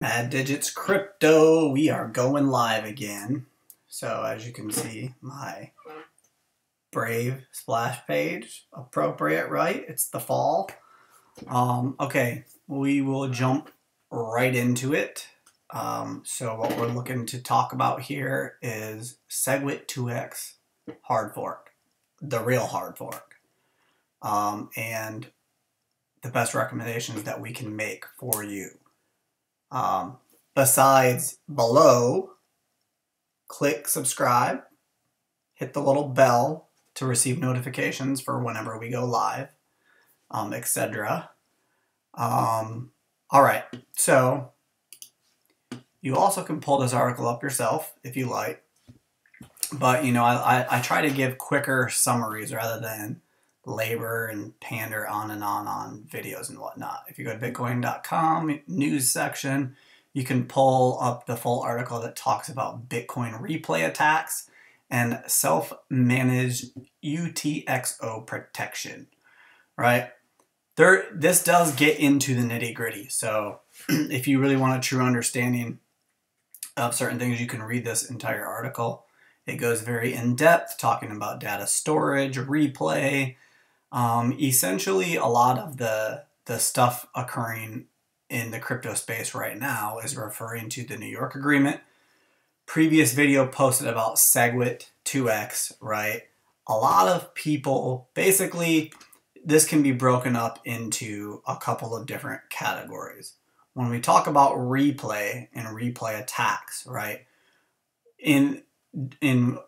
MadDigiTsCrypto, we are going live again. So as you can see, my Brave splash page, appropriate, right? It's the fall. Okay, we will jump right into it. So what we're looking to talk about here is Segwit2x hard fork, the real hard fork, and the best recommendations that we can make for you. Besides below, click subscribe, hit the little bell to receive notifications for whenever we go live, etc. All right, so you also can pull this article up yourself if you like, but you know, I try to give quicker summaries rather than labor and pander on videos and whatnot. If you go to bitcoin.com news section, you can pull up the full article that talks about Bitcoin replay attacks and self-managed UTXO protection, right? This does get into the nitty-gritty. So if you really want a true understanding of certain things, you can read this entire article. It goes very in-depth, talking about data storage, replay. Essentially, a lot of the stuff occurring in the crypto space right now is referring to the New York Agreement. Previous video posted about Segwit2x, right? A lot of people, basically, this can be broken up into a couple of different categories. When we talk about replay and replay attacks, right? In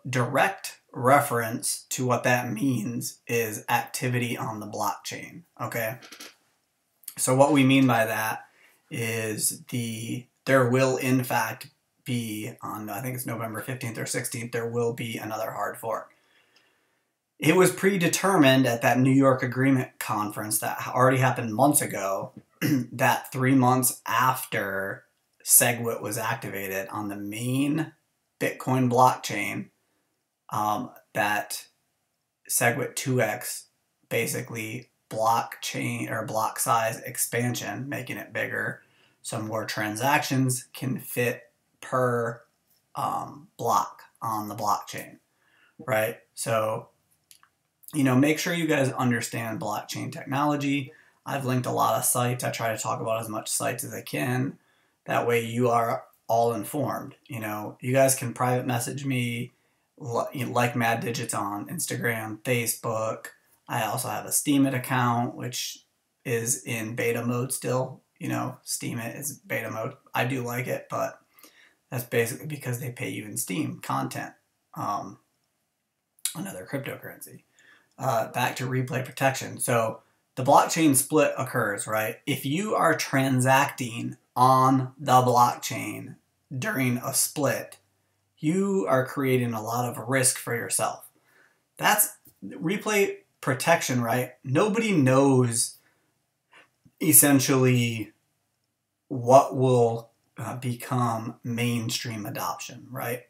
direct reference to what that means is activity on the blockchain, okay? So what we mean by that is there will in fact be on, I think it's November 15th or 16th, there will be another hard fork. It was predetermined at that New York Agreement conference that already happened months ago that 3 months after Segwit was activated on the main Bitcoin blockchain, that Segwit2x basically blockchain or block size expansion, making it bigger so more transactions can fit per block on the blockchain, right? So, you know, make sure you guys understand blockchain technology. I've linked a lot of sites. I try to talk about as much sites as I can. That way you are all informed. You know, you guys can private message me, like MadDigits on Instagram, Facebook. I also have a Steemit account, which is in beta mode still. You know, Steemit is beta mode. I do like it, but that's basically because they pay you in Steem content, another cryptocurrency. Back to replay protection. So the blockchain split occurs, right? If you are transacting on the blockchain during a split, you are creating a lot of risk for yourself. That's replay protection, right? Nobody knows essentially what will become mainstream adoption, right?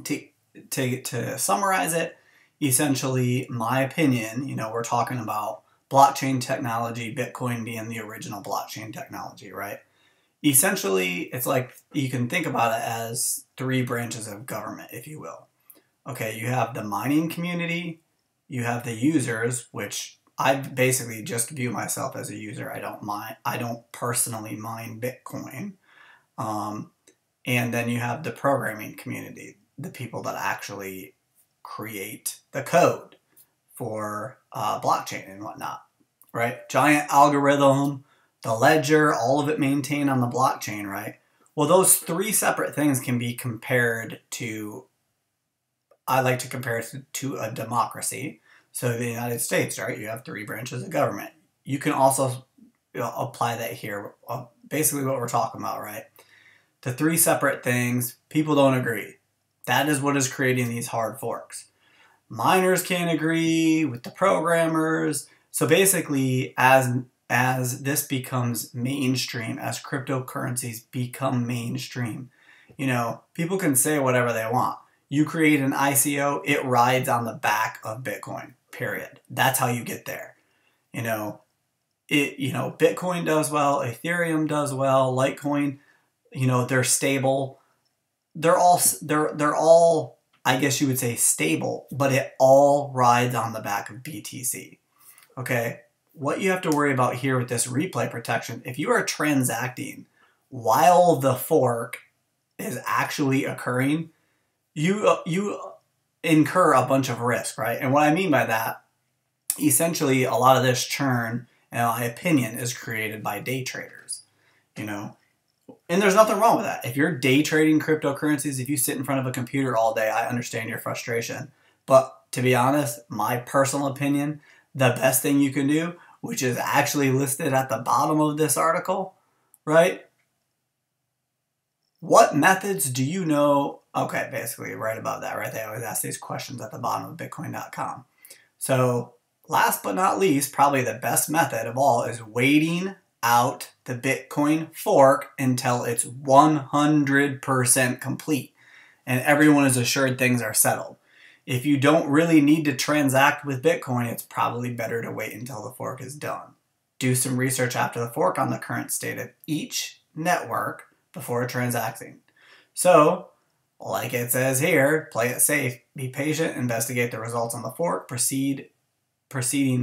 To summarize it, essentially, my opinion, you know, we're talking about blockchain technology, Bitcoin being the original blockchain technology, right? Essentially, it's like you can think about it as 3 branches of government, if you will. Okay, you have the mining community, you have the users, which I basically just view myself as a user. I don't personally mine Bitcoin. And then you have the programming community, the people that actually create the code for blockchain and whatnot, right? Giant algorithm, the ledger, all of it maintained on the blockchain, right? Well, those 3 separate things can be compared to, I like to compare it to a democracy. So the United States, right? You have 3 branches of government. You can also, you know, apply that here. Basically what we're talking about, right? The 3 separate things, people don't agree. That is what is creating these hard forks. Miners can't agree with the programmers. So basically, as this becomes mainstream, as cryptocurrencies become mainstream, you know, people can say whatever they want. You create an ICO, it rides on the back of Bitcoin, period. That's how you get there. You know, Bitcoin does well, Ethereum does well, Litecoin, they're stable. They're all, I guess you would say, stable, but it all rides on the back of BTC. Okay, what you have to worry about here with this replay protection, if you are transacting while the fork is actually occurring, you incur a bunch of risk, right? And what I mean by that, essentially, a lot of this churn, in my opinion, is created by day traders, And there's nothing wrong with that. If you're day trading cryptocurrencies, if you sit in front of a computer all day, I understand your frustration. But to be honest, my personal opinion, the best thing you can do, which is actually listed at the bottom of this article, right? What methods do you know? Okay, basically right above that, right? They always ask these questions at the bottom of Bitcoin.com. So last but not least, probably the best method of all is waiting out the Bitcoin fork until it's 100% complete and everyone is assured things are settled. If you don't really need to transact with Bitcoin, it's probably better to wait until the fork is done. Do some research after the fork on the current state of each network before transacting. So, like it says here, play it safe, be patient, investigate the results on the fork, proceeding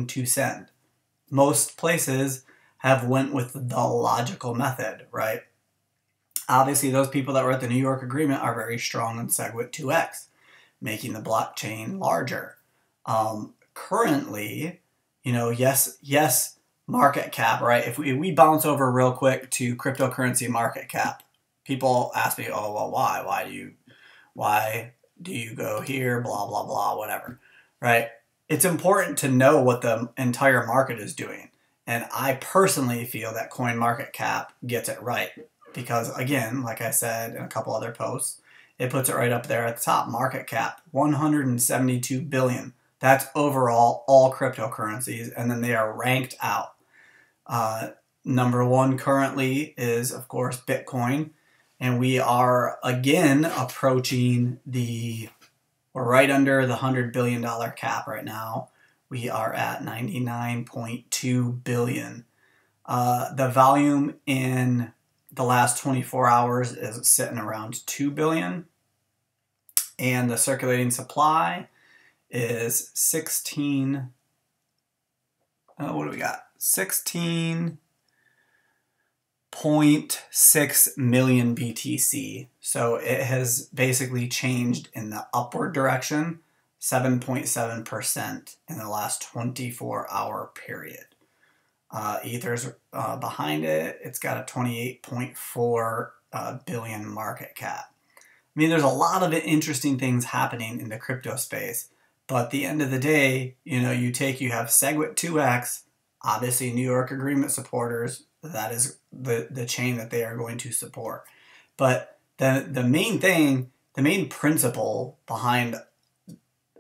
to send. Most places have went with the logical method, right? Obviously, those people that were at the New York agreement are very strong on Segwit2x, making the blockchain larger. Currently, yes, market cap, right? If we bounce over real quick to cryptocurrency market cap, people ask me, oh, well, why? Why do you go here? Blah, blah, blah, whatever, right? It's important to know what the entire market is doing. And I personally feel that CoinMarketCap gets it right. Because again, like I said in a couple other posts, it puts it right up there at the top. Market cap, 172 billion. That's overall all cryptocurrencies. And then they are ranked out. Number one currently is, of course, Bitcoin. And we are, again, approaching we're right under the $100 billion cap right now. We are at 99.2 billion. The volume in the last 24 hours is sitting around 2 billion. And the circulating supply is 16, what do we got? 16.6 million BTC. So it has basically changed in the upward direction, 7.7% in the last 24-hour period. Ether's behind it. It's got a 28.4 billion market cap. I mean, there's a lot of interesting things happening in the crypto space, but at the end of the day, you have Segwit2x, obviously New York agreement supporters. That is the chain that they are going to support. But the main thing, the main principle behind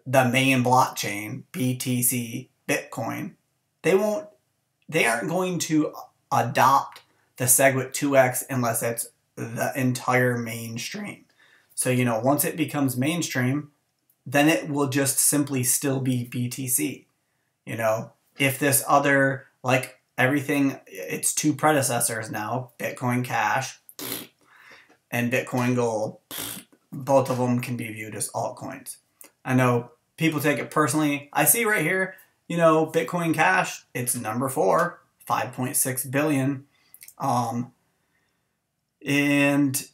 the main blockchain, BTC, Bitcoin, they aren't going to adopt the Segwit2x unless it's the entire mainstream. So, once it becomes mainstream, then it will just simply still be BTC. If this other, like everything, its two predecessors now, Bitcoin Cash and Bitcoin Gold, both of them can be viewed as altcoins. I know people take it personally. I see right here, Bitcoin Cash, it's number 4, 5.6 billion. And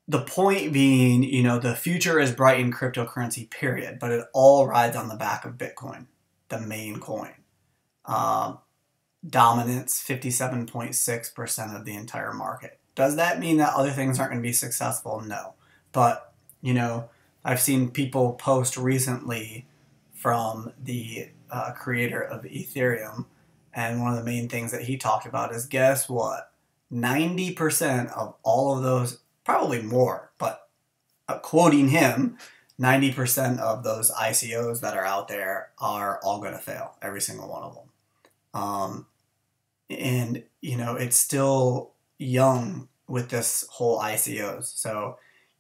the point being, the future is bright in cryptocurrency, period. But it all rides on the back of Bitcoin, the main coin. Dominance, 57.6% of the entire market. Does that mean that other things aren't going to be successful? No. But, I've seen people post recently from the creator of Ethereum, and one of the main things that he talked about is, guess what? 90% of all of those, probably more, but quoting him, 90% of those ICOs that are out there are all going to fail, every single one of them. And, it's still young with this whole ICOs. So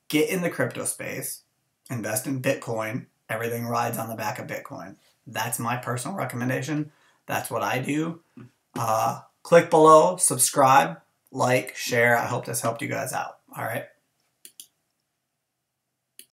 get in the crypto space, invest in Bitcoin. Everything rides on the back of Bitcoin. That's my personal recommendation. That's what I do. Click below, subscribe, like, share. I hope this helped you guys out. All right.